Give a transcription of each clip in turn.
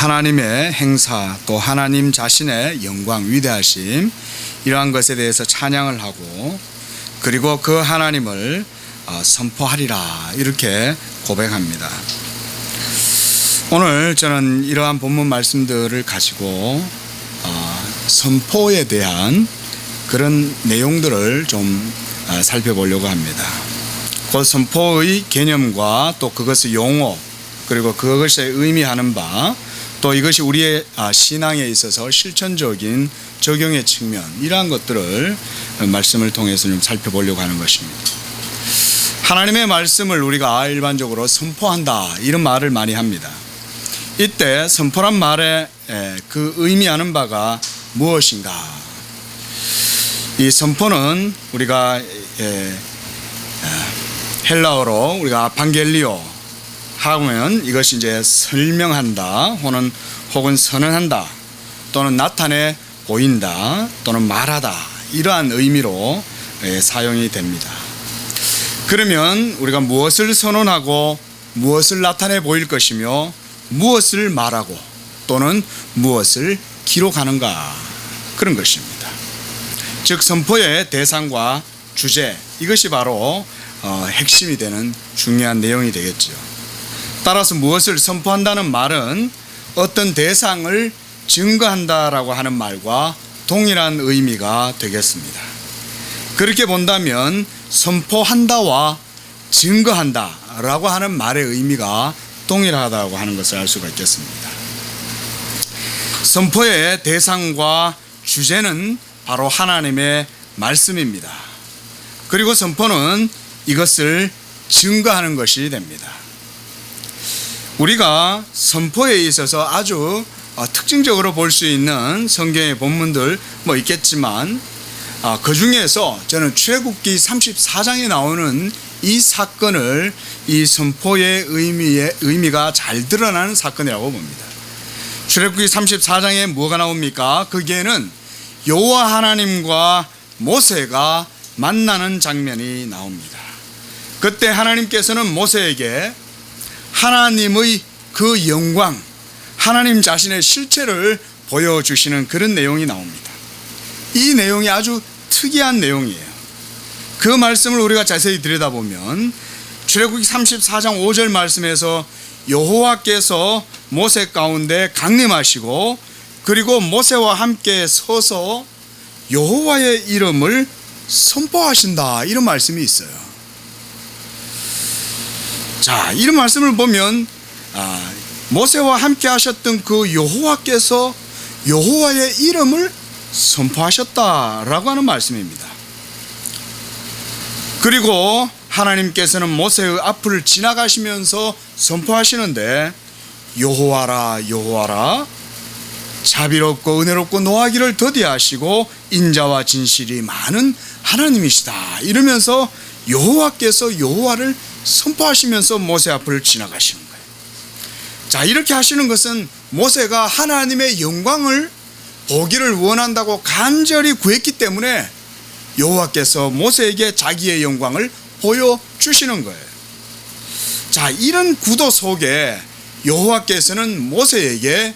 하나님의 행사 또 하나님 자신의 영광 위대하심 이러한 것에 대해서 찬양을 하고 그리고 그 하나님을 선포하리라 이렇게 고백합니다. 오늘 저는 이러한 본문 말씀들을 가지고 선포에 대한 그런 내용들을 좀 살펴보려고 합니다. 그 선포의 개념과 또 그것의 용어 그리고 그것이 의미하는 바 또 이것이 우리의 신앙에 있어서 실천적인 적용의 측면 이러한 것들을 말씀을 통해서 좀 살펴보려고 하는 것입니다. 하나님의 말씀을 우리가 일반적으로 선포한다 이런 말을 많이 합니다. 이때 선포란 말에 그 의미하는 바가 무엇인가? 이 선포는 우리가 헬라어로 우리가 아판겔리오 하면 이것이 이제 설명한다 혹은 선언한다 또는 나타내 보인다 또는 말하다 이러한 의미로 사용이 됩니다. 그러면 우리가 무엇을 선언하고 무엇을 나타내 보일 것이며 무엇을 말하고 또는 무엇을 기록하는가 그런 것입니다. 즉 선포의 대상과 주제 이것이 바로 핵심이 되는 중요한 내용이 되겠죠. 따라서 무엇을 선포한다는 말은 어떤 대상을 증거한다라고 하는 말과 동일한 의미가 되겠습니다. 그렇게 본다면 선포한다와 증거한다라고 하는 말의 의미가 동일하다고 하는 것을 알 수가 있겠습니다. 선포의 대상과 주제는 바로 하나님의 말씀입니다. 그리고 선포는 이것을 증거하는 것이 됩니다. 우리가 선포에 있어서 아주 특징적으로 볼 수 있는 성경의 본문들 있겠지만 그 중에서 저는 출애굽기 34장에 나오는 이 사건을 이 선포의 의미가 잘 드러나는 사건이라고 봅니다. 출애굽기 34장에 뭐가 나옵니까? 거기에는 여호와 하나님과 모세가 만나는 장면이 나옵니다. 그때 하나님께서는 모세에게 하나님의 그 영광, 하나님 자신의 실체를 보여주시는 그런 내용이 나옵니다. 이 내용이 아주 특이한 내용이에요. 그 말씀을 우리가 자세히 들여다보면 출애굽기 34장 5절 말씀에서 여호와께서 모세 가운데 강림하시고 그리고 모세와 함께 서서 여호와의 이름을 선포하신다 이런 말씀이 있어요. 자, 이런 말씀을 보면 모세와 함께 하셨던 그 여호와께서 여호와의 이름을 선포하셨다라고 하는 말씀입니다. 그리고 하나님께서는 모세의 앞을 지나가시면서 선포하시는데 여호와라 여호와라 자비롭고 은혜롭고 노하기를 더디하시고 인자와 진실이 많은 하나님이시다 이러면서 여호와께서 여호와를 선포하시면서 모세 앞을 지나가시는 거예요. 자, 이렇게 하시는 것은 모세가 하나님의 영광을 보기를 원한다고 간절히 구했기 때문에 여호와께서 모세에게 자기의 영광을 보여주시는 거예요. 자, 이런 구도 속에 여호와께서는 모세에게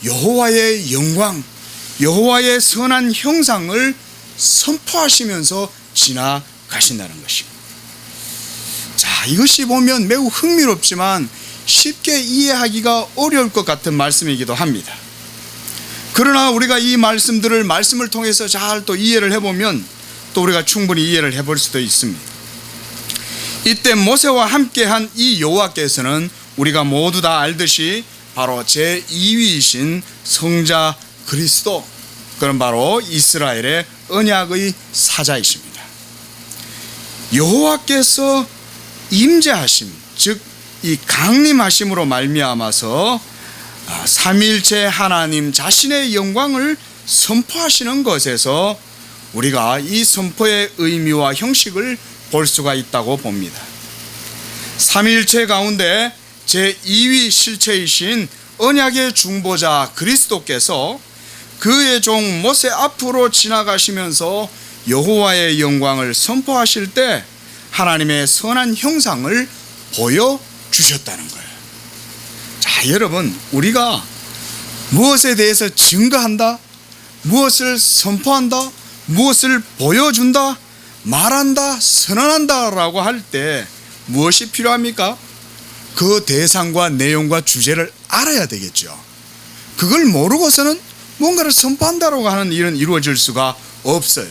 여호와의 영광, 여호와의 선한 형상을 선포하시면서 지나가신다는 것입니다. 자, 이것이 보면 매우 흥미롭지만 쉽게 이해하기가 어려울 것 같은 말씀이기도 합니다. 그러나 우리가 이 말씀을 통해서 잘 또 이해를 해보면 또 우리가 충분히 이해를 해볼 수도 있습니다. 이때 모세와 함께한 이 여호와께서는 우리가 모두 다 알듯이 바로 제2위이신 성자 그리스도, 그런 바로 이스라엘의 언약의 사자이십니다. 여호와께서 임재하심, 즉 이 강림하심으로 말미암아서 삼위일체 하나님 자신의 영광을 선포하시는 것에서 우리가 이 선포의 의미와 형식을 볼 수가 있다고 봅니다. 삼위일체 가운데 제2위 실체이신 언약의 중보자 그리스도께서 그의 종 모세 앞으로 지나가시면서 여호와의 영광을 선포하실 때 하나님의 선한 형상을 보여주셨다는 거예요. 자, 여러분, 우리가 무엇에 대해서 증거한다, 무엇을 선포한다, 무엇을 보여준다, 말한다, 선언한다 라고 할 때 무엇이 필요합니까? 그 대상과 내용과 주제를 알아야 되겠죠. 그걸 모르고서는 뭔가를 선포한다라고 하는 일은 이루어질 수가 없어요.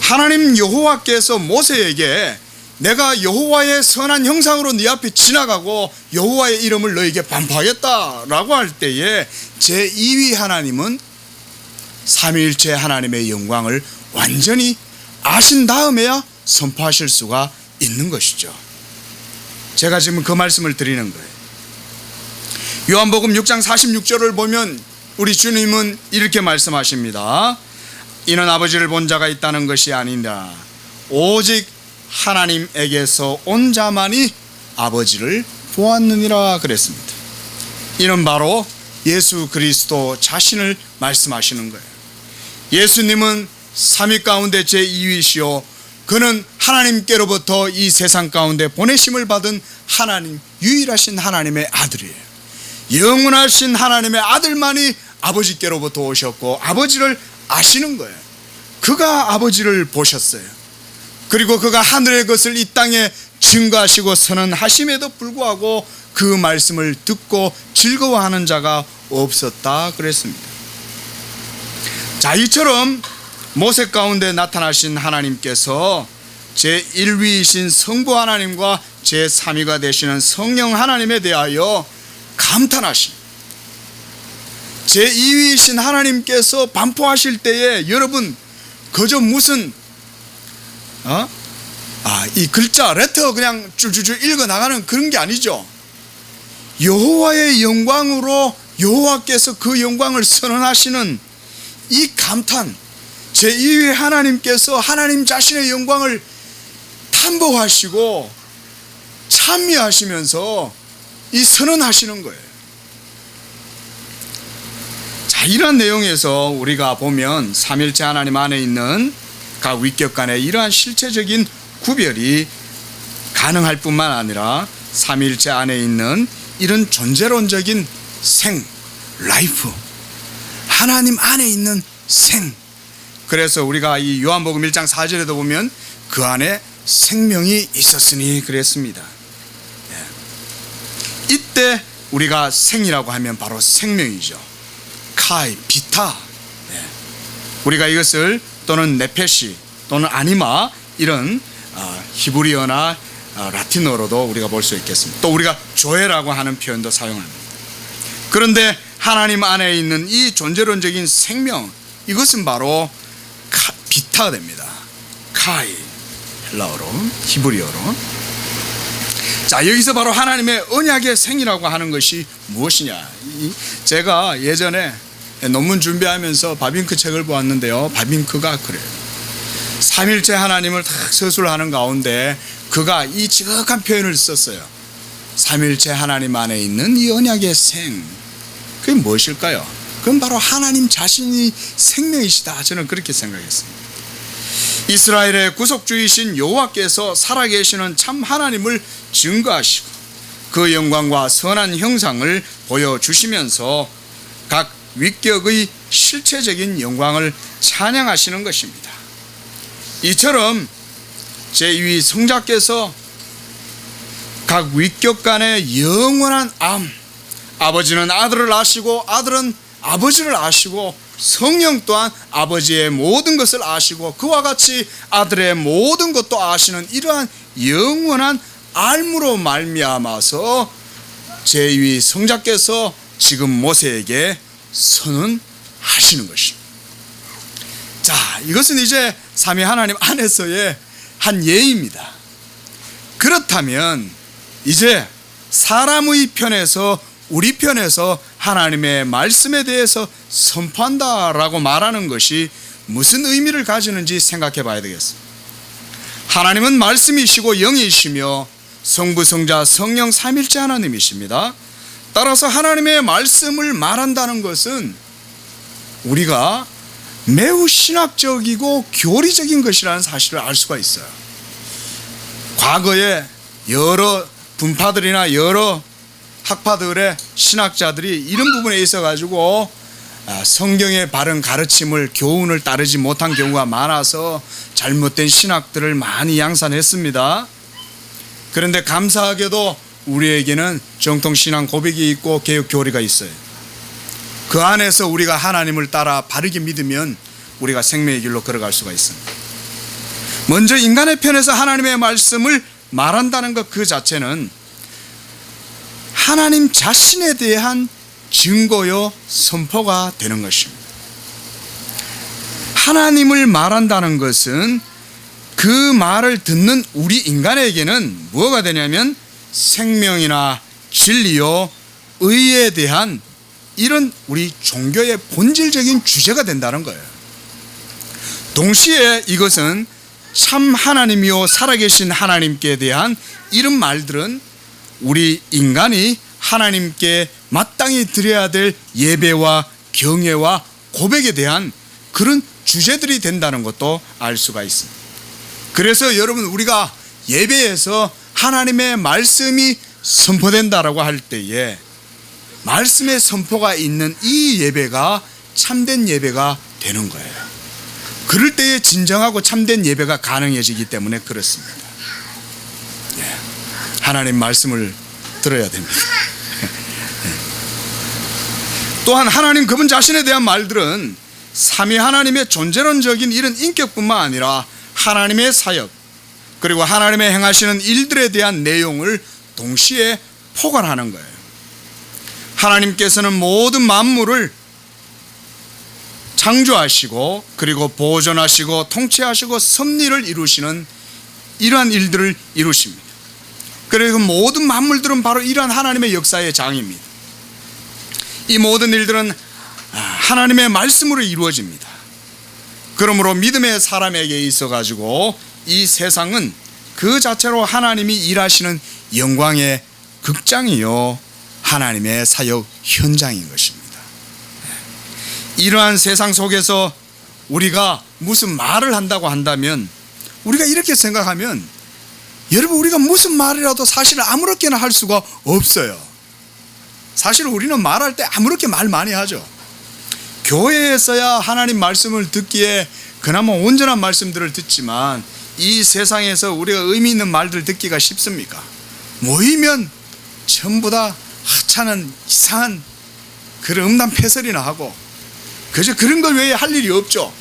하나님 여호와께서 모세에게 내가 여호와의 선한 형상으로 네 앞에 지나가고 여호와의 이름을 너에게 반포하겠다라고 할 때에 제2위 하나님은 삼위일체 하나님의 영광을 완전히 아신 다음에야 선포하실 수가 있는 것이죠. 제가 지금 그 말씀을 드리는 거예요. 요한복음 6장 46절을 보면 우리 주님은 이렇게 말씀하십니다. 이는 아버지를 본 자가 있다는 것이 아니라 오직 하나님에게서 온 자만이 아버지를 보았느니라 그랬습니다. 이는 바로 예수 그리스도 자신을 말씀하시는 거예요. 예수님은 삼위 가운데 제2위시요 그는 하나님께로부터 이 세상 가운데 보내심을 받은 하나님, 유일하신 하나님의 아들이에요. 영원하신 하나님의 아들만이 아버지께로부터 오셨고 아버지를 아시는 거예요. 그가 아버지를 보셨어요. 그리고 그가 하늘의 것을 이 땅에 증거하시고 선언하심에도 불구하고 그 말씀을 듣고 즐거워하는 자가 없었다 그랬습니다. 자, 이처럼 모세 가운데 나타나신 하나님께서 제1위이신 성부 하나님과 제3위가 되시는 성령 하나님에 대하여 감탄하신 제2위이신 하나님께서 반포하실 때에 여러분 그저 무슨 이 글자 레터 그냥 줄줄줄 읽어 나가는 그런 게 아니죠. 여호와의 영광으로 여호와께서 그 영광을 선언하시는 이 감탄, 제2위 하나님께서 하나님 자신의 영광을 탐복하시고 찬미하시면서 이 선언하시는 거예요. 자, 이런 내용에서 우리가 보면 삼일체 하나님 안에 있는 각 위격 간의 이러한 실체적인 구별이 가능할 뿐만 아니라 삼일체 안에 있는 이런 존재론적인 생, 라이프, 하나님 안에 있는 생. 그래서 우리가 이 요한복음 1장 4절에도 보면 그 안에 생명이 있었으니 그랬습니다. 이때 우리가 생이라고 하면 바로 생명이죠. 카이, 비타. 우리가 이것을 또는 네페시 또는 아니마 이런 히브리어나 라틴어로도 우리가 볼 수 있겠습니다. 또 우리가 조에라고 하는 표현도 사용합니다. 그런데 하나님 안에 있는 이 존재론적인 생명, 이것은 바로 비타가 됩니다. 카이, 헬라어로, 히브리어로. 자, 여기서 바로 하나님의 언약의 생이라고 하는 것이 무엇이냐. 제가 예전에 논문 준비하면서 바빙크 책을 보았는데요, 바빙크가 그래요. 삼일체 하나님을 딱 서술하는 가운데 그가 이 지극한 표현을 썼어요. 삼일체 하나님 안에 있는 이 언약의 생, 그게 무엇일까요? 그건 바로 하나님 자신이 생명이시다. 저는 그렇게 생각했습니다. 이스라엘의 구속주이신 여호와께서 살아계시는 참 하나님을 증거하시고 그 영광과 선한 형상을 보여주시면서 각 위격의 실체적인 영광을 찬양하시는 것입니다. 이처럼 제2위 성자께서 각 위격 간의 영원한 암, 아버지는 아들을 아시고 아들은 아버지를 아시고 성령 또한 아버지의 모든 것을 아시고 그와 같이 아들의 모든 것도 아시는 이러한 영원한 알므로 말미암아서 제2위 성자께서 지금 모세에게 선언하시는 것입니다. 자, 이것은 이제 삼위 하나님 안에서의 한 예입니다. 그렇다면 이제 사람의 편에서, 우리 편에서 하나님의 말씀에 대해서 선포한다라고 말하는 것이 무슨 의미를 가지는지 생각해 봐야 되겠습니다. 하나님은 말씀이시고 영이시며 성부, 성자, 성령 삼일체 하나님이십니다. 따라서 하나님의 말씀을 말한다는 것은 우리가 매우 신학적이고 교리적인 것이라는 사실을 알 수가 있어요. 과거에 여러 분파들이나 여러 학파들의 신학자들이 이런 부분에 있어 가지고 성경의 바른 가르침을 교훈을 따르지 못한 경우가 많아서 잘못된 신학들을 많이 양산했습니다. 그런데 감사하게도 우리에게는 정통신앙 고백이 있고 개혁 교리가 있어요. 그 안에서 우리가 하나님을 따라 바르게 믿으면 우리가 생명의 길로 걸어갈 수가 있습니다. 먼저 인간의 편에서 하나님의 말씀을 말한다는 것 그 자체는 하나님 자신에 대한 증거요 선포가 되는 것입니다. 하나님을 말한다는 것은 그 말을 듣는 우리 인간에게는 뭐가 되냐면 생명이나 진리요 의에 대한 이런 우리 종교의 본질적인 주제가 된다는 거예요. 동시에 이것은 참 하나님이요 살아계신 하나님께 대한 이런 말들은 우리 인간이 하나님께 마땅히 드려야 될 예배와 경외와 고백에 대한 그런 주제들이 된다는 것도 알 수가 있습니다. 그래서 여러분 우리가 예배에서 하나님의 말씀이 선포된다라고 할 때에 말씀의 선포가 있는 이 예배가 참된 예배가 되는 거예요. 그럴 때에 진정하고 참된 예배가 가능해지기 때문에 그렇습니다. 하나님 말씀을 들어야 됩니다. 또한 하나님 그분 자신에 대한 말들은 삼위 하나님의 존재론적인 이런 인격뿐만 아니라 하나님의 사역 그리고 하나님의 행하시는 일들에 대한 내용을 동시에 포괄하는 거예요. 하나님께서는 모든 만물을 창조하시고 그리고 보존하시고 통치하시고 섭리를 이루시는 이러한 일들을 이루십니다. 그리고 모든 만물들은 바로 이러한 하나님의 역사의 장입니다. 이 모든 일들은 하나님의 말씀으로 이루어집니다. 그러므로 믿음의 사람에게 있어 가지고 이 세상은 그 자체로 하나님이 일하시는 영광의 극장이요 하나님의 사역 현장인 것입니다. 이러한 세상 속에서 우리가 무슨 말을 한다고 한다면 우리가 이렇게 생각하면 여러분 우리가 무슨 말이라도 사실 아무렇게나 할 수가 없어요. 사실 우리는 말할 때 아무렇게 말 많이 하죠. 교회에서야 하나님 말씀을 듣기에 그나마 온전한 말씀들을 듣지만 이 세상에서 우리가 의미 있는 말들 듣기가 쉽습니까? 모이면 전부 다 하찮은 이상한 그런 음란 패설이나 하고 그저 그런 것 외에 할 일이 없죠.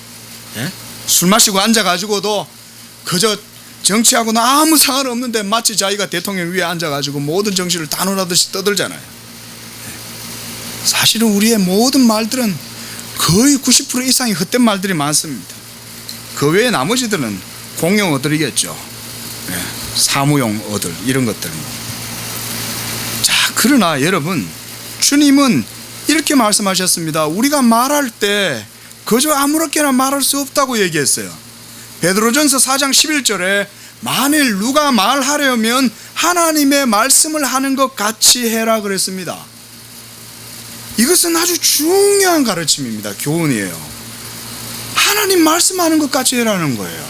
술 마시고 앉아가지고도 그저 정치하고는 아무 상관없는데 마치 자기가 대통령 위에 앉아가지고 모든 정치를 다 논하듯이 떠들잖아요. 사실은 우리의 모든 말들은 거의 90% 이상이 헛된 말들이 많습니다. 그 외에 나머지들은 공용어들이겠죠. 사무용어들 이런 것들. 자, 그러나 여러분 주님은 이렇게 말씀하셨습니다. 우리가 말할 때 그저 아무렇게나 말할 수 없다고 얘기했어요. 베드로전서 4장 11절에 만일 누가 말하려면 하나님의 말씀을 하는 것 같이 해라 그랬습니다. 이것은 아주 중요한 가르침입니다. 교훈이에요. 하나님 말씀하는 것 같이 해라는 거예요.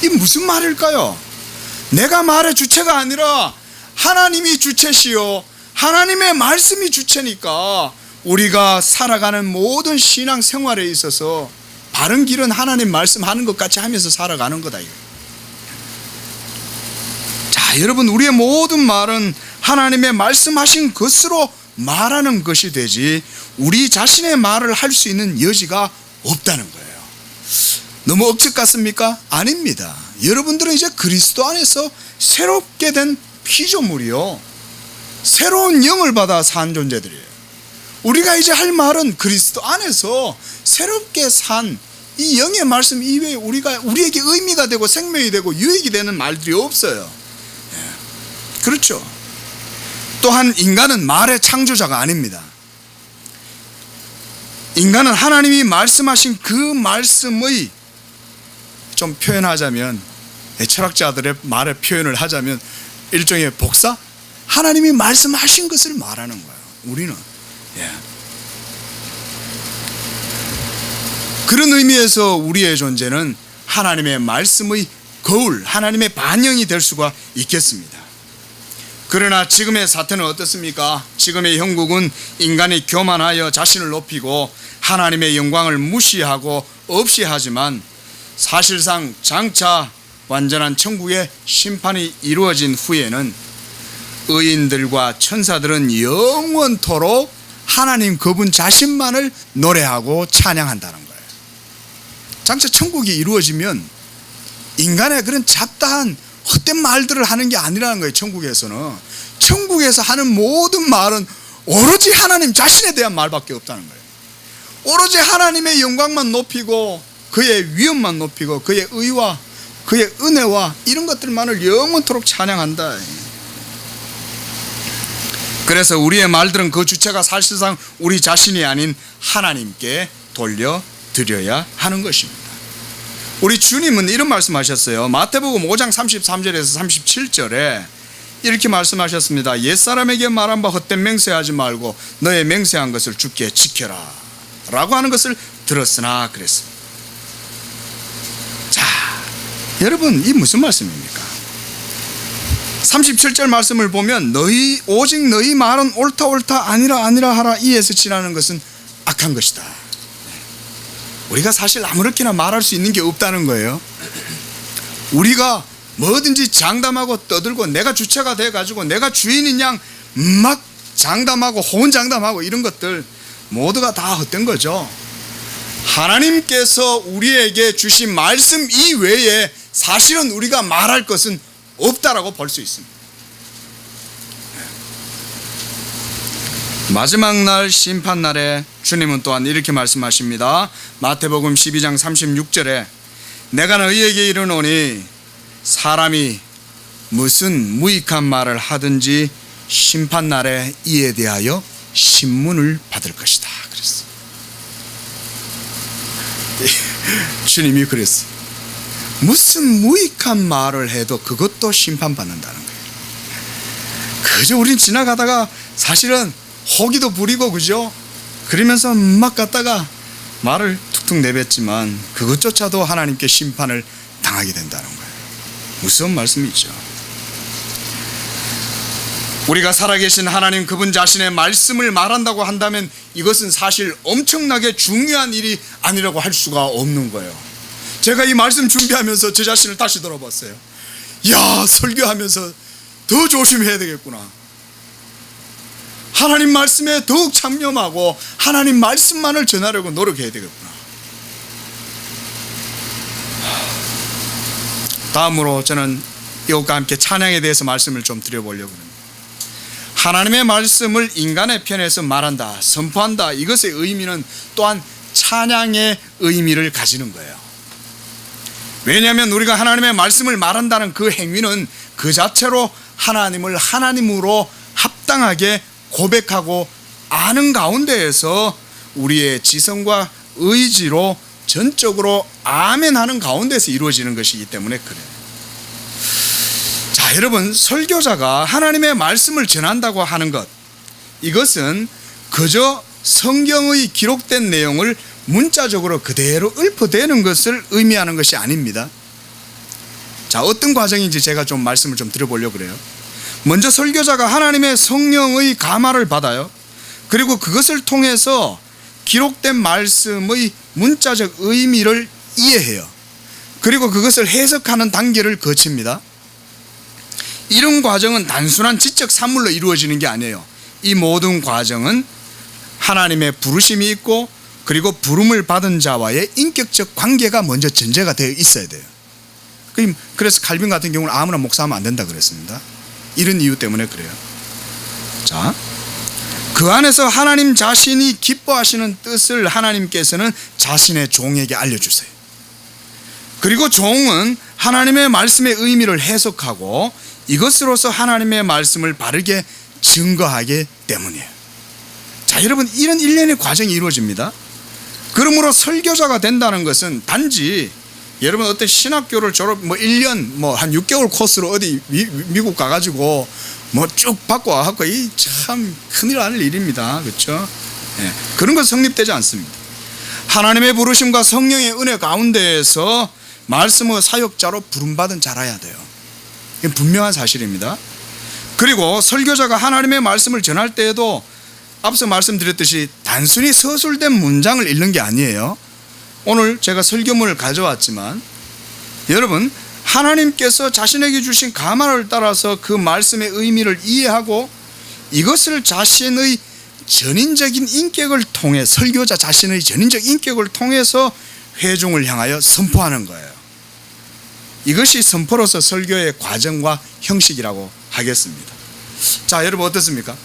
이게 무슨 말일까요? 내가 말의 주체가 아니라 하나님이 주체시요 하나님의 말씀이 주체니까 우리가 살아가는 모든 신앙 생활에 있어서 바른 길은 하나님 말씀하는 것 같이 하면서 살아가는 거다. 자, 여러분 우리의 모든 말은 하나님의 말씀하신 것으로 말하는 것이 되지 우리 자신의 말을 할 수 있는 여지가 없다는 거예요. 너무 억측 같습니까? 아닙니다. 여러분들은 이제 그리스도 안에서 새롭게 된 피조물이요 새로운 영을 받아 산 존재들이에요. 우리가 이제 할 말은 그리스도 안에서 새롭게 산 이 영의 말씀 이외에 우리에게 의미가 되고 생명이 되고 유익이 되는 말들이 없어요. 그렇죠. 또한 인간은 말의 창조자가 아닙니다. 인간은 하나님이 말씀하신 그 말씀의 좀 표현하자면 철학자들의 말의 표현을 하자면 일종의 복사? 하나님이 말씀하신 것을 말하는 거예요. 우리는 그런 의미에서 우리의 존재는 하나님의 말씀의 거울, 하나님의 반영이 될 수가 있겠습니다. 그러나 지금의 사태는 어떻습니까? 지금의 형국은 인간이 교만하여 자신을 높이고 하나님의 영광을 무시하고 없이 하지만 사실상 장차 완전한 천국의 심판이 이루어진 후에는 의인들과 천사들은 영원토록 하나님 그분 자신만을 노래하고 찬양한다는 거예요. 장차 천국이 이루어지면 인간의 그런 잡다한 헛된 말들을 하는 게 아니라는 거예요. 천국에서는 천국에서 하는 모든 말은 오로지 하나님 자신에 대한 말밖에 없다는 거예요. 오로지 하나님의 영광만 높이고 그의 위엄만 높이고 그의 의와 그의 은혜와 이런 것들만을 영원토록 찬양한다. 그래서 우리의 말들은 그 주체가 사실상 우리 자신이 아닌 하나님께 돌려드려야 하는 것입니다. 우리 주님은 이런 말씀하셨어요. 마태복음 5장 33절에서 37절에 이렇게 말씀하셨습니다. 옛사람에게 말한 바 헛된 맹세하지 말고 너의 맹세한 것을 주께 지켜라 라고 하는 것을 들었으나 그랬습니다. 자, 여러분 이 무슨 말씀입니까? 37절 말씀을 보면 오직 너희 말은 옳다 아니라 하라 이에서 지나는 것은 악한 것이다. 우리가 사실 아무렇게나 말할 수 있는 게 없다는 거예요. 우리가 뭐든지 장담하고 떠들고 내가 주체가 돼가지고 내가 주인인 양 막 장담하고 호언장담하고 이런 것들 모두가 다 헛된 거죠. 하나님께서 우리에게 주신 말씀 이외에 사실은 우리가 말할 것은 없다라고 볼 수 있습니다. 마지막 날 심판날에 주님은 또한 이렇게 말씀하십니다. 마태복음 12장 36절에 내가 너희에게 이르노니 사람이 무슨 무익한 말을 하든지 심판날에 이에 대하여 신문을 받을 것이다 그랬어요. 주님이 그랬어요. 무슨 무익한 말을 해도 그것도 심판받는다는 거예요. 그저 우린 지나가다가 사실은 호기도 부리고 그죠? 그러면서 막 갔다가 말을 툭툭 내뱉지만 그것조차도 하나님께 심판을 당하게 된다는 거예요. 무서운 말씀이죠. 우리가 살아계신 하나님 그분 자신의 말씀을 말한다고 한다면 이것은 사실 엄청나게 중요한 일이 아니라고 할 수가 없는 거예요. 제가 이 말씀 준비하면서 제 자신을 다시 돌아봤어요. 야, 설교하면서 더 조심해야 되겠구나. 하나님 말씀에 더욱 창념하고 하나님 말씀만을 전하려고 노력해야 되겠구나. 다음으로 저는 이것과 함께 찬양에 대해서 말씀을 좀 드려보려고 합니다. 하나님의 말씀을 인간의 편에서 말한다, 선포한다, 이것의 의미는 또한 찬양의 의미를 가지는 거예요. 왜냐하면 우리가 하나님의 말씀을 말한다는 그 행위는 그 자체로 하나님을 하나님으로 합당하게 고백하고 아는 가운데에서 우리의 지성과 의지로 전적으로 아멘하는 가운데서 이루어지는 것이기 때문에 그래요. 자, 여러분, 설교자가 하나님의 말씀을 전한다고 하는 것, 이것은 그저 성경의 기록된 내용을 문자적으로 그대로 읊어대는 것을 의미하는 것이 아닙니다. 자, 어떤 과정인지 제가 좀 말씀을 좀 드려보려고 그래요. 먼저 설교자가 하나님의 성령의 감화를 받아요. 그리고 그것을 통해서 기록된 말씀의 문자적 의미를 이해해요. 그리고 그것을 해석하는 단계를 거칩니다. 이런 과정은 단순한 지적 산물로 이루어지는 게 아니에요. 이 모든 과정은 하나님의 부르심이 있고 그리고 부름을 받은 자와의 인격적 관계가 먼저 전제가 되어 있어야 돼요. 그래서 칼빈 같은 경우는 아무나 목사하면 안 된다 그랬습니다. 이런 이유 때문에 그래요. 자, 그 안에서 하나님 자신이 기뻐하시는 뜻을 하나님께서는 자신의 종에게 알려주세요. 그리고 종은 하나님의 말씀의 의미를 해석하고 이것으로서 하나님의 말씀을 바르게 증거하기 때문이에요. 자, 여러분, 이런 일련의 과정이 이루어집니다. 그러므로 설교자가 된다는 것은 단지 여러분 어떤 신학교를 졸업 1년 한 6개월 코스로 어디 미국 가가지고 쭉 받고 와갖고 이 참 큰일 나는 일입니다. 그렇죠? 예, 그런 것 성립되지 않습니다. 하나님의 부르심과 성령의 은혜 가운데에서 말씀의 사역자로 부름받은 자라야 돼요. 이건 분명한 사실입니다. 그리고 설교자가 하나님의 말씀을 전할 때에도 앞서 말씀드렸듯이 단순히 서술된 문장을 읽는 게 아니에요. 오늘 제가 설교문을 가져왔지만 여러분, 하나님께서 자신에게 주신 가마를 따라서 그 말씀의 의미를 이해하고 이것을 자신의 전인적인 인격을 통해, 설교자 자신의 전인적 인격을 통해서 회중을 향하여 선포하는 거예요. 이것이 선포로서 설교의 과정과 형식이라고 하겠습니다. 자, 여러분 어떻습니까?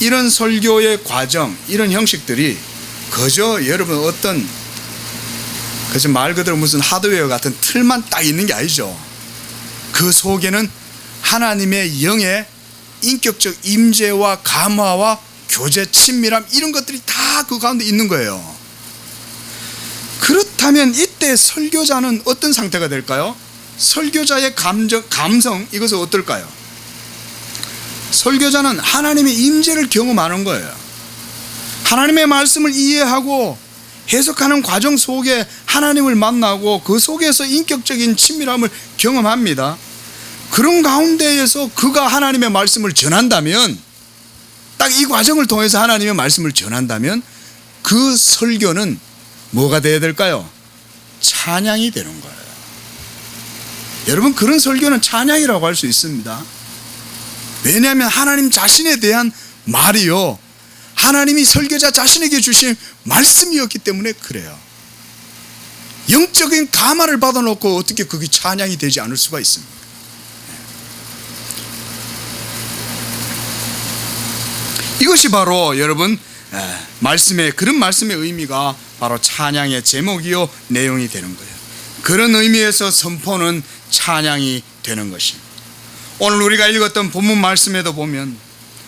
이런 설교의 과정, 이런 형식들이 그저 여러분 어떤 그저 말 그대로 무슨 하드웨어 같은 틀만 딱 있는 게 아니죠. 그 속에는 하나님의 영의 인격적 임재와 감화와 교제, 친밀함, 이런 것들이 다 그 가운데 있는 거예요. 그렇다면 이때 설교자는 어떤 상태가 될까요? 설교자의 감성, 이것은 어떨까요? 설교자는 하나님의 임재를 경험하는 거예요. 하나님의 말씀을 이해하고 해석하는 과정 속에 하나님을 만나고 그 속에서 인격적인 친밀함을 경험합니다. 그런 가운데에서 그가 하나님의 말씀을 전한다면, 딱 이 과정을 통해서 하나님의 말씀을 전한다면 그 설교는 뭐가 되어야 될까요? 찬양이 되는 거예요. 여러분, 그런 설교는 찬양이라고 할 수 있습니다. 왜냐하면 하나님 자신에 대한 말이요, 하나님이 설교자 자신에게 주신 말씀이었기 때문에 그래요. 영적인 감화를 받아놓고 어떻게 그게 찬양이 되지 않을 수가 있습니까? 이것이 바로 여러분 그런 말씀의 의미가 바로 찬양의 제목이요 내용이 되는 거예요. 그런 의미에서 선포는 찬양이 되는 것입니다. 오늘 우리가 읽었던 본문 말씀에도 보면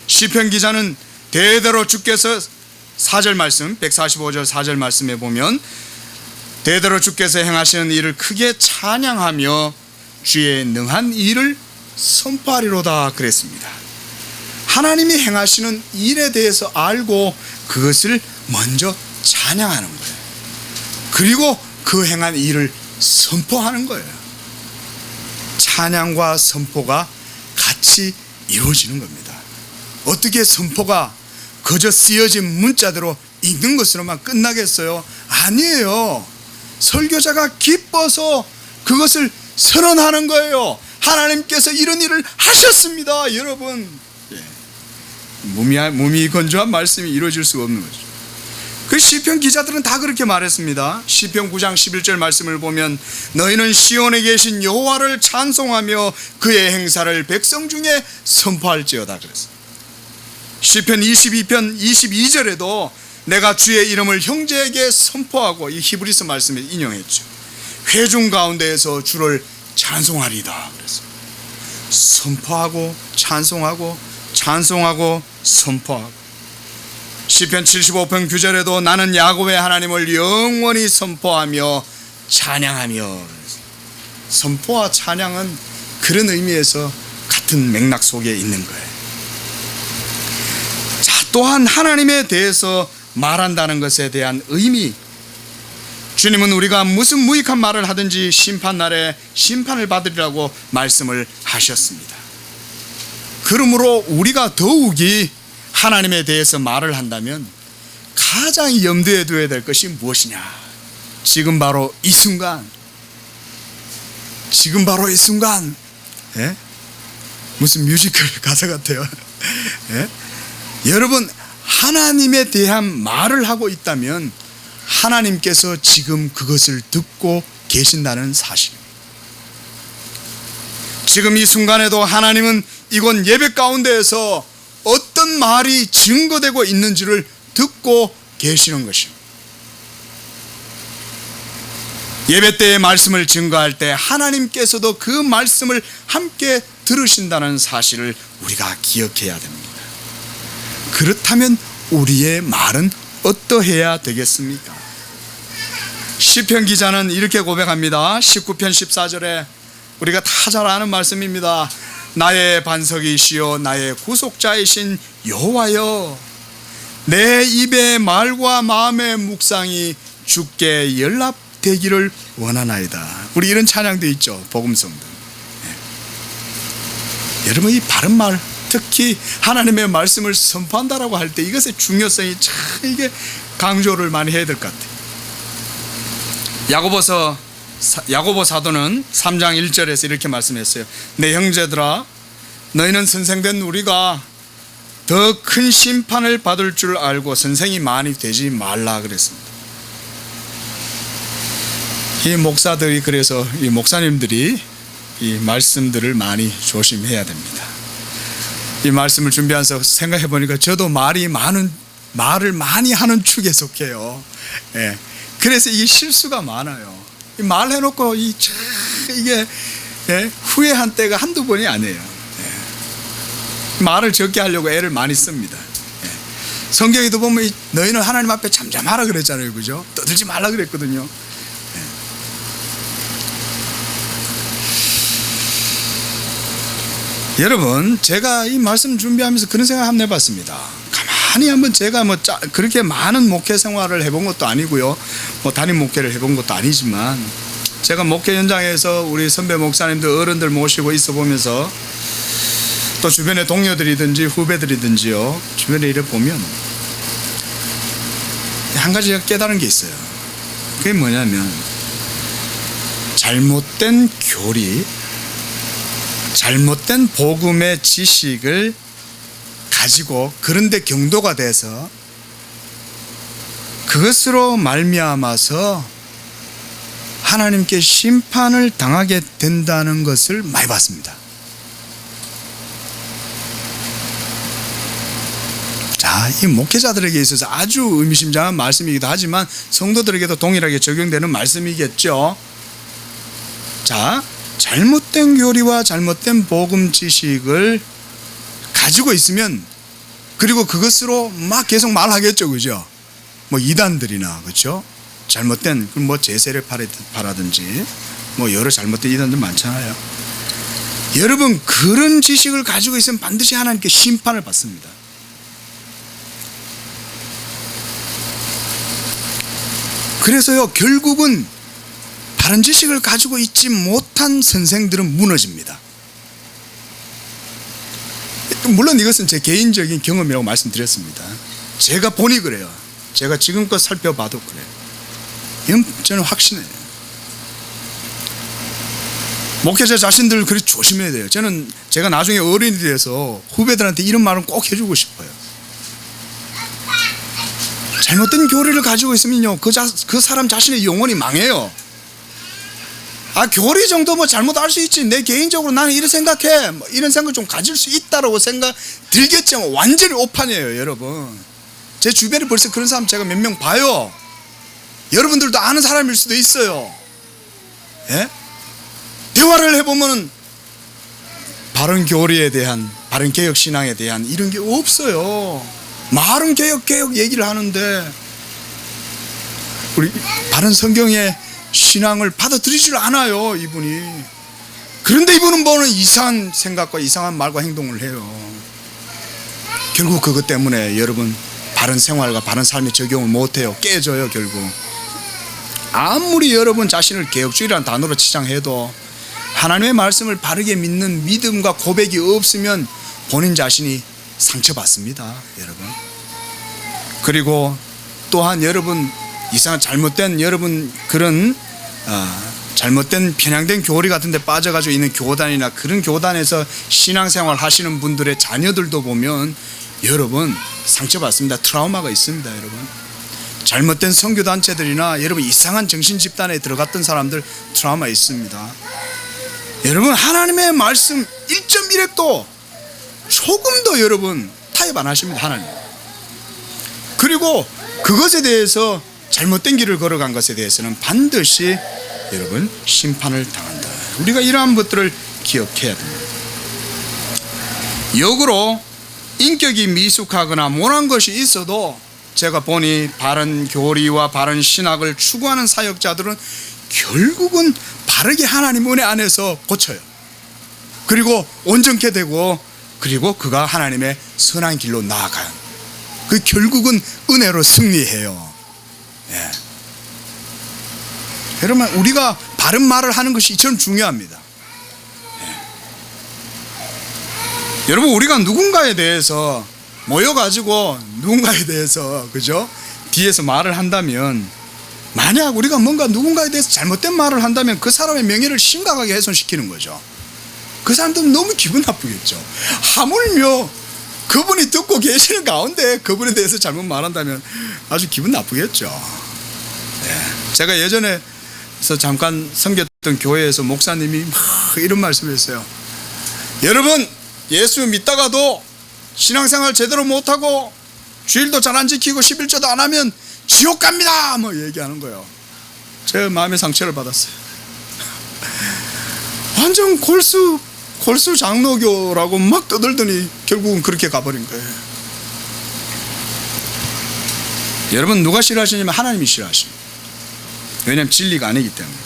시편 기자는 대대로 주께서 4절 말씀, 145절 4절 말씀에 보면 대대로 주께서 행하시는 일을 크게 찬양하며 주의 능한 일을 선포하리로다 그랬습니다. 하나님이 행하시는 일에 대해서 알고 그것을 먼저 찬양하는 거예요. 그리고 그 행한 일을 선포하는 거예요. 찬양과 선포가 같이 이루어지는 겁니다. 어떻게 선포가 그저 쓰여진 문자대로 읽는 것으로만 끝나겠어요? 아니에요. 설교자가 기뻐서 그것을 선언하는 거예요. 하나님께서 이런 일을 하셨습니다. 여러분, 무미건조한 말씀이 이루어질 수가 없는 거죠. 그 시편 기자들은 다 그렇게 말했습니다. 시편 9장 11절 말씀을 보면 너희는 시온에 계신 여호와를 찬송하며 그의 행사를 백성 중에 선포할지어다 그랬어요. 시편 22편 22절에도 내가 주의 이름을 형제에게 선포하고, 이 히브리서 말씀에 인용했죠. 회중 가운데에서 주를 찬송하리다 그랬어요. 선포하고 찬송하고 찬송하고 선포하고. 시편 75편 9절에도 나는 야곱의 하나님을 영원히 선포하며 찬양하며. 선포와 찬양은 그런 의미에서 같은 맥락 속에 있는 거예요. 자, 또한 하나님에 대해서 말한다는 것에 대한 의미, 주님은 우리가 무슨 무익한 말을 하든지 심판날에 심판을 받으리라고 말씀을 하셨습니다. 그러므로 우리가 더욱이 하나님에 대해서 말을 한다면 가장 염두에 둬야 될 것이 무엇이냐? 지금 바로 이 순간, 예? 무슨 뮤지컬 가사 같아요. 예? 여러분, 하나님에 대한 말을 하고 있다면 하나님께서 지금 그것을 듣고 계신다는 사실입니다. 지금 이 순간에도 하나님은 이곳 예배 가운데에서 어떤 말이 증거되고 있는지를 듣고 계시는 것입니다. 예배 때의 말씀을 증거할 때 하나님께서도 그 말씀을 함께 들으신다는 사실을 우리가 기억해야 됩니다. 그렇다면 우리의 말은 어떠해야 되겠습니까? 시편 기자는 이렇게 고백합니다. 19편 14절에 우리가 다 잘 아는 말씀입니다. 나의 반석이시여 나의 구속자이신 여호와여, 내 입의 말과 마음의 묵상이 주께 연락되기를 원하나이다. 우리 이런 찬양도 있죠. 복음성도. 여러분, 이 바른 말, 특히 하나님의 말씀을 선포한다라고 할 때 이것의 중요성이 참 이게 강조를 많이 해야 될 것 같아요. 야고보 사도는 3장 1절에서 이렇게 말씀했어요. 내 형제들아, 너희는 선생된 우리가 더 큰 심판을 받을 줄 알고 선생이 많이 되지 말라 그랬습니다. 이 목사들이, 그래서 이 목사님들이 이 말씀들을 많이 조심해야 됩니다. 이 말씀을 준비하면서 생각해 보니까 저도 말을 많이 하는 축에 속해요. 예. 그래서 이게 실수가 많아요. 말해놓고 이게 후회한 때가 한두 번이 아니에요. 예. 말을 적게 하려고 애를 많이 씁니다. 예. 성경에도 보면 너희는 하나님 앞에 잠잠하라 그랬잖아요, 그죠? 떠들지 말라 그랬거든요. 여러분, 제가 이 말씀 준비하면서 그런 생각 한번 해봤습니다. 가만히 한번 제가 그렇게 많은 목회 생활을 해본 것도 아니고요, 담임 목회를 해본 것도 아니지만, 제가 목회 현장에서 우리 선배 목사님들, 어른들 모시고 있어 보면서 또 주변의 동료들이든지 후배들이든지요, 주변에 이래 보면 한 가지 깨달은 게 있어요. 그게 뭐냐면, 잘못된 교리, 잘못된 복음의 지식을 가지고 그런데 경도가 돼서 그것으로 말미암아서 하나님께 심판을 당하게 된다는 것을 많이 봤습니다. 자, 이 목회자들에게 있어서 아주 의미심장한 말씀이기도 하지만 성도들에게도 동일하게 적용되는 말씀이겠죠. 자, 잘못된 교리와 잘못된 복음 지식을 가지고 있으면, 그리고 그것으로 막 계속 말하겠죠, 그죠? 이단들이나, 그렇죠? 잘못된 제세를 바라든지 여러 잘못된 이단들 많잖아요. 여러분, 그런 지식을 가지고 있으면 반드시 하나님께 심판을 받습니다. 그래서요, 결국은 다른 지식을 가지고 있지 못한 선생들은 무너집니다. 물론 이것은 제 개인적인 경험이라고 말씀드렸습니다. 제가 보니 그래요. 제가 지금껏 살펴봐도 그래요. 이건 저는 확신해요. 목회자 자신들 그리 조심해야 돼요. 제가 나중에 어른이 돼서 후배들한테 이런 말은 꼭 해주고 싶어요. 잘못된 교리를 가지고 있으면요, 그 사람 자신의 영혼이 망해요. 교리 정도 잘못할 수 있지, 내 개인적으로 나는 이렇게 생각해, 이런 생각 좀 가질 수 있다라고 생각 들겠지만 완전히 오판이에요, 여러분. 제 주변에 벌써 그런 사람 제가 몇 명 봐요. 여러분들도 아는 사람일 수도 있어요. 예? 대화를 해보면 바른 교리에 대한, 바른 개혁 신앙에 대한 이런 게 없어요. 말은 개혁 얘기를 하는데 우리 바른 성경의 신앙을 받아들이질 않아요, 이분이. 그런데 이분은 이상한 생각과 이상한 말과 행동을 해요. 결국 그것 때문에 여러분, 바른 생활과 바른 삶에 적용을 못해요. 깨져요, 결국. 아무리 여러분 자신을 개혁주의라는 단어로 치장해도 하나님의 말씀을 바르게 믿는 믿음과 고백이 없으면 본인 자신이 상처받습니다, 여러분. 그리고 또한 여러분, 이상한 잘못된 여러분 그런 잘못된 편향된 교리 같은 데 빠져가지고 있는 교단이나 그런 교단에서 신앙생활 하시는 분들의 자녀들도 보면 여러분 상처받습니다. 트라우마가 있습니다, 여러분. 잘못된 선교단체들이나 여러분 이상한 정신집단에 들어갔던 사람들 트라우마 있습니다. 여러분, 하나님의 말씀 1.1핵도 조금도 여러분 타협 안 하십니다, 하나님. 그리고 그것에 대해서 잘못된 길을 걸어간 것에 대해서는 반드시 여러분 심판을 당한다. 우리가 이러한 것들을 기억해야 됩니다. 역으로 인격이 미숙하거나 모난 것이 있어도 제가 보니 바른 교리와 바른 신학을 추구하는 사역자들은 결국은 바르게 하나님 은혜 안에서 고쳐요. 그리고 온전케 되고, 그리고 그가 하나님의 선한 길로 나아가요. 그 결국은 은혜로 승리해요. 예. 여러분, 우리가 바른 말을 하는 것이 저는 중요합니다. 예. 여러분, 우리가 누군가에 대해서 모여가지고 누군가에 대해서, 그죠? 뒤에서 말을 한다면, 만약 우리가 뭔가 누군가에 대해서 잘못된 말을 한다면 그 사람의 명예를 심각하게 훼손시키는 거죠. 그 사람들은 너무 기분 나쁘겠죠. 하물며 그분이 듣고 계시는 가운데 그분에 대해서 잘못 말한다면 아주 기분 나쁘겠죠. 네. 제가 예전에서 잠깐 섬겼던 교회에서 목사님이 막 이런 말씀을 했어요. 여러분, 예수 믿다가도 신앙생활 제대로 못하고 주일도 잘 안 지키고 11조도 안 하면 지옥 갑니다, 뭐 얘기하는 거예요. 제 마음의 상처를 받았어요. 완전 골수 장로교라고 막 떠들더니 결국은 그렇게 가버린 거예요. 여러분, 누가 싫어하시냐면 하나님이 싫어하십니다. 왜냐하면 진리가 아니기 때문에.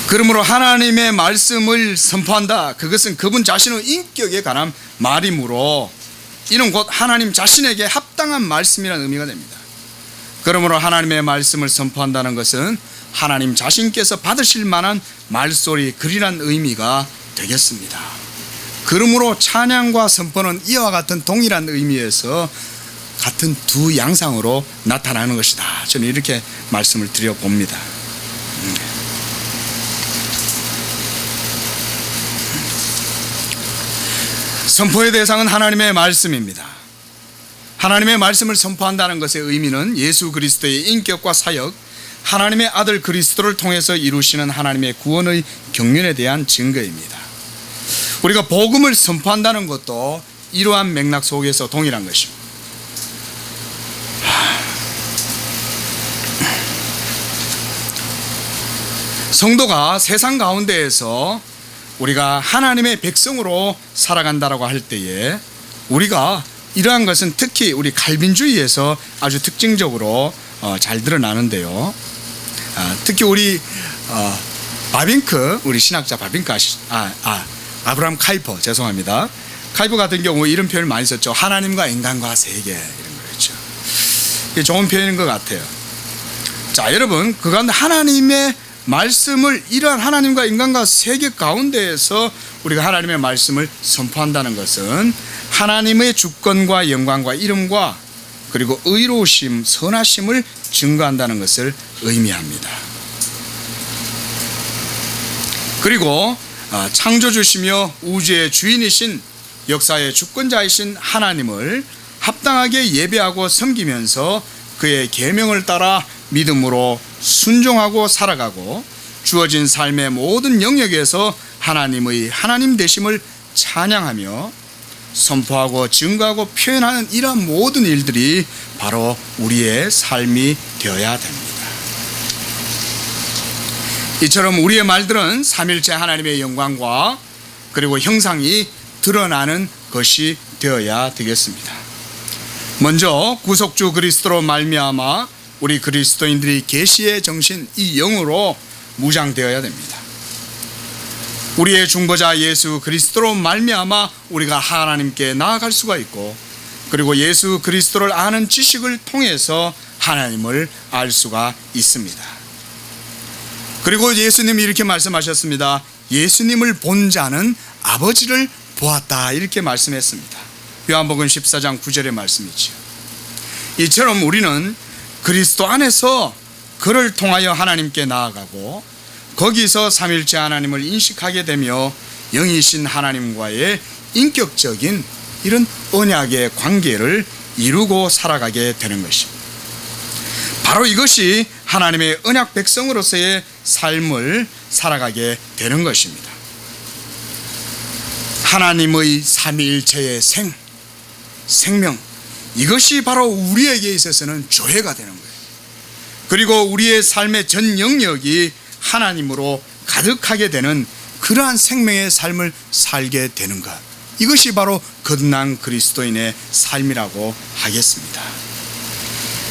그러므로 하나님의 말씀을 선포한다, 그것은 그분 자신의 인격에 관한 말이므로 이는 곧 하나님 자신에게 합당한 말씀이라는 의미가 됩니다. 그러므로 하나님의 말씀을 선포한다는 것은 하나님 자신께서 받으실 만한 말소리, 글이란 의미가 되겠습니다. 그러므로 찬양과 선포는 이와 같은 동일한 의미에서 같은 두 양상으로 나타나는 것이다. 저는 이렇게 말씀을 드려봅니다. 선포의 대상은 하나님의 말씀입니다. 하나님의 말씀을 선포한다는 것의 의미는 예수 그리스도의 인격과 사역, 하나님의 아들 그리스도를 통해서 이루시는 하나님의 구원의 경륜에 대한 증거입니다. 우리가 복음을 선포한다는 것도 이러한 맥락 속에서 동일한 것입니다. 성도가 세상 가운데에서 우리가 하나님의 백성으로 살아간다라고 할 때에 우리가 이러한 것은 특히 우리 칼빈주의에서 아주 특징적으로 잘 드러나는데요. 특히 우리 바빙크, 우리 신학자 바빙크 아브라함 카이퍼, 죄송합니다. 카이퍼 같은 경우 이런 표현을 많이 썼죠. 하나님과 인간과 세계, 이런 거였죠. 이게 좋은 표현인 것 같아요. 자, 여러분, 그 가운데 하나님의 말씀을, 이러한 하나님과 인간과 세계 가운데에서 우리가 하나님의 말씀을 선포한다는 것은 하나님의 주권과 영광과 이름과 그리고 의로우심, 선하심을 증거한다는 것을 의미합니다. 그리고 창조주시며 우주의 주인이신, 역사의 주권자이신 하나님을 합당하게 예배하고 섬기면서 그의 계명을 따라 믿음으로 순종하고 살아가고 주어진 삶의 모든 영역에서 하나님의 하나님 되심을 찬양하며 선포하고 증거하고 표현하는 이러한 모든 일들이 바로 우리의 삶이 되어야 됩니다. 이처럼 우리의 말들은 삼일체 하나님의 영광과 그리고 형상이 드러나는 것이 되어야 되겠습니다. 먼저 구속주 그리스도로 말미암아 우리 그리스도인들이 계시의 정신, 이 영으로 무장되어야 됩니다. 우리의 중보자 예수 그리스도로 말미암아 우리가 하나님께 나아갈 수가 있고, 그리고 예수 그리스도를 아는 지식을 통해서 하나님을 알 수가 있습니다. 그리고 예수님이 이렇게 말씀하셨습니다. 예수님을 본 자는 아버지를 보았다, 이렇게 말씀했습니다. 요한복음 14장 9절의 말씀이죠. 이처럼 우리는 그리스도 안에서 그를 통하여 하나님께 나아가고 거기서 삼일체 하나님을 인식하게 되며 영이신 하나님과의 인격적인 이런 언약의 관계를 이루고 살아가게 되는 것입니다. 바로 이것이 하나님의 언약 백성으로서의 삶을 살아가게 되는 것입니다. 하나님의 삼위일체의 생명, 이것이 바로 우리에게 있어서는 조회가 되는 거예요. 그리고 우리의 삶의 전 영역이 하나님으로 가득하게 되는 그러한 생명의 삶을 살게 되는 것, 이것이 바로 거듭난 그리스도인의 삶이라고 하겠습니다.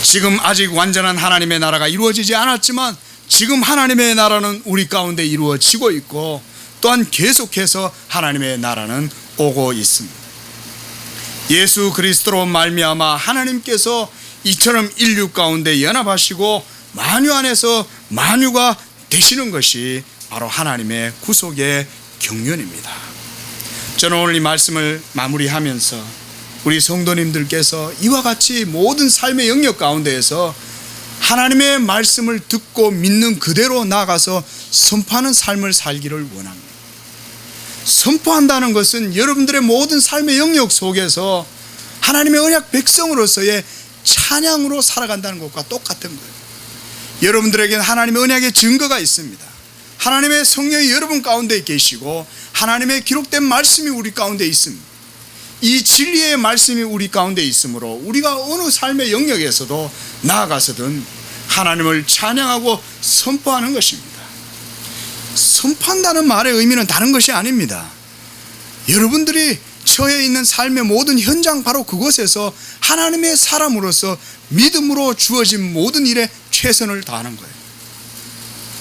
지금 아직 완전한 하나님의 나라가 이루어지지 않았지만 지금 하나님의 나라는 우리 가운데 이루어지고 있고, 또한 계속해서 하나님의 나라는 오고 있습니다. 예수 그리스도로 말미암아 하나님께서 이처럼 인류 가운데 연합하시고 만유 안에서 만유가 되시는 것이 바로 하나님의 구속의 경륜입니다. 저는 오늘 이 말씀을 마무리하면서 우리 성도님들께서 이와 같이 모든 삶의 영역 가운데에서 하나님의 말씀을 듣고 믿는 그대로 나아가서 선포하는 삶을 살기를 원합니다. 선포한다는 것은 여러분들의 모든 삶의 영역 속에서 하나님의 언약 백성으로서의 찬양으로 살아간다는 것과 똑같은 거예요. 여러분들에게는 하나님의 언약의 증거가 있습니다. 하나님의 성령이 여러분 가운데 계시고 하나님의 기록된 말씀이 우리 가운데 있습니다. 이 진리의 말씀이 우리 가운데 있으므로 우리가 어느 삶의 영역에서도 나아가서든 하나님을 찬양하고 선포하는 것입니다. 선포한다는 말의 의미는 다른 것이 아닙니다. 여러분들이 처해 있는 삶의 모든 현장, 바로 그곳에서 하나님의 사람으로서 믿음으로 주어진 모든 일에 최선을 다하는 거예요.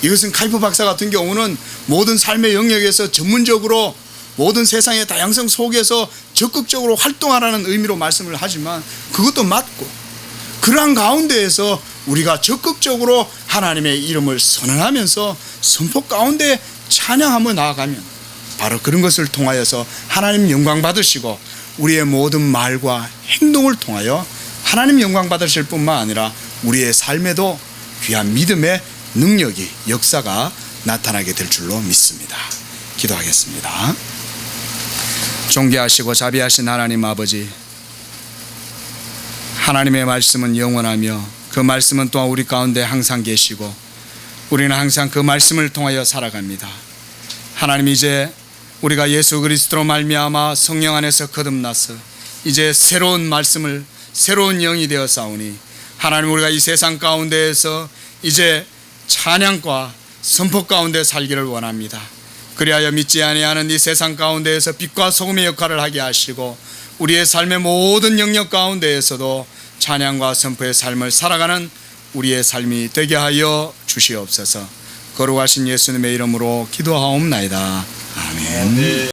이것은 카이프 박사 같은 경우는 모든 삶의 영역에서 전문적으로 모든 세상의 다양성 속에서 적극적으로 활동하라는 의미로 말씀을 하지만 그것도 맞고, 그러한 가운데에서 우리가 적극적으로 하나님의 이름을 선언하면서 선포 가운데 찬양하며 나아가면 바로 그런 것을 통하여서 하나님 영광 받으시고 우리의 모든 말과 행동을 통하여 하나님 영광 받으실 뿐만 아니라 우리의 삶에도 귀한 믿음의 능력이, 역사가 나타나게 될 줄로 믿습니다. 기도하겠습니다. 존귀하시고 자비하신 하나님 아버지, 하나님의 말씀은 영원하며 그 말씀은 또한 우리 가운데 항상 계시고 우리는 항상 그 말씀을 통하여 살아갑니다. 하나님, 이제 우리가 예수 그리스도로 말미암아 성령 안에서 거듭나서 이제 새로운 말씀을, 새로운 영이 되어 싸우니 하나님, 우리가 이 세상 가운데에서 이제 찬양과 선포 가운데 살기를 원합니다. 그리하여 믿지 아니하는 이 세상 가운데에서 빛과 소금의 역할을 하게 하시고 우리의 삶의 모든 영역 가운데에서도 찬양과 선포의 삶을 살아가는 우리의 삶이 되게 하여 주시옵소서. 거룩하신 예수님의 이름으로 기도하옵나이다. 아멘.